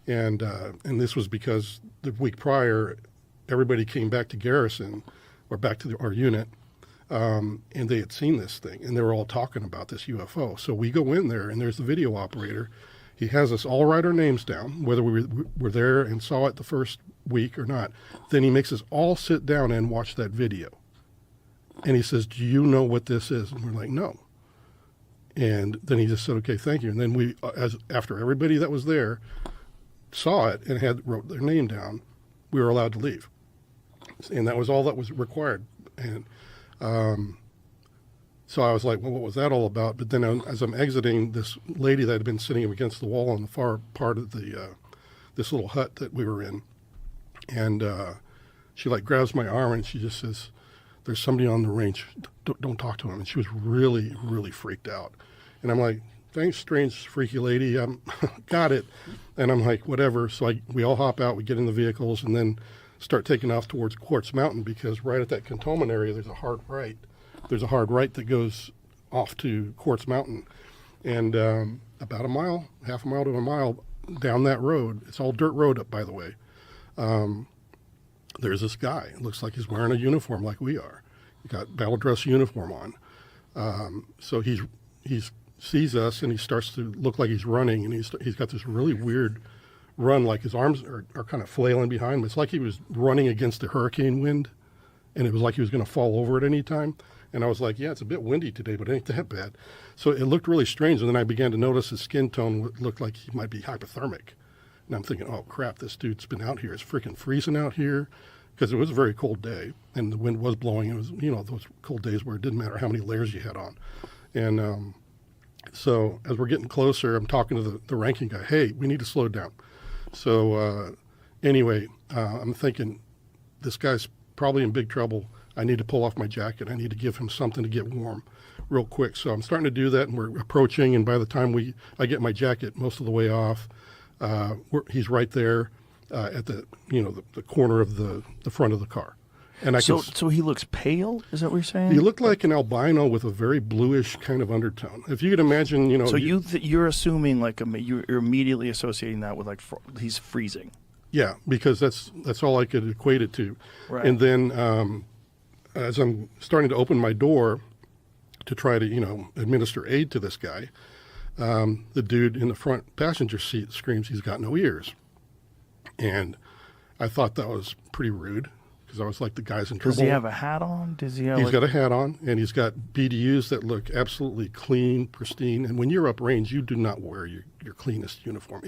And this was because the week prior, everybody came back to garrison or back to our unit, and they had seen this thing, and they were all talking about this UFO. So we go in there, and there's the video operator. He has us all write our names down, whether we were there and saw it the first week or not. Then he makes us all sit down and watch that video. And he says, "Do you know what this is?" And we're like, "No." And then he just said, "Okay, thank you." And then we, after everybody that was there saw it and wrote their name down, we were allowed to leave. And that was all that was required. And so I was like, well, what was that all about? But then as I'm exiting, this lady that had been sitting against the wall on the far part of this little hut that we were in, and she like grabs my arm and she just says, "There's somebody on the range. Don't talk to him." And she was really, really freaked out. And I'm like, "Thanks, strange, freaky lady. Got it." And I'm like, whatever. So we all hop out, we get in the vehicles, and then start taking off towards Quartz Mountain, because right at that cantonment area, there's a hard right. There's a hard right that goes off to Quartz Mountain. And about a mile, half a mile to a mile down that road, it's all dirt road up, by the way, there's this guy. It looks like he's wearing a uniform like we are. He got battle dress uniform on. So he sees us, and he starts to look like he's running, and he's got this really weird run, like his arms are kind of flailing behind him. It's like he was running against a hurricane wind, and it was like he was going to fall over at any time. And I was like, yeah, it's a bit windy today, but it ain't that bad. So it looked really strange. And then I began to notice his skin tone looked like he might be hypothermic. And I'm thinking, oh, crap, this dude's been out here. It's freaking freezing out here, because it was a very cold day, and the wind was blowing. It was, those cold days where it didn't matter how many layers you had on. And so as we're getting closer, I'm talking to the ranking guy. Hey, we need to slow down. So anyway, I'm thinking, this guy's probably in big trouble. I need to pull off my jacket. I need to give him something to get warm real quick. So I'm starting to do that, and we're approaching, and by the time I get my jacket most of the way off, he's right there at the corner of the front of the car. And so he looks pale? Is that what you're saying? He looked like an albino with a very bluish kind of undertone. If you could imagine, So you're assuming you're immediately associating that with he's freezing. Yeah, because that's all I could equate it to. Right. And then as I'm starting to open my door to try to administer aid to this guy, the dude in the front passenger seat screams he's got no ears. And I thought that was pretty rude, because I was like, the guy's in trouble. Does he have a hat on? He's got a hat on, and he's got BDUs that look absolutely clean, pristine. And when you're uprange, you do not wear your cleanest uniform.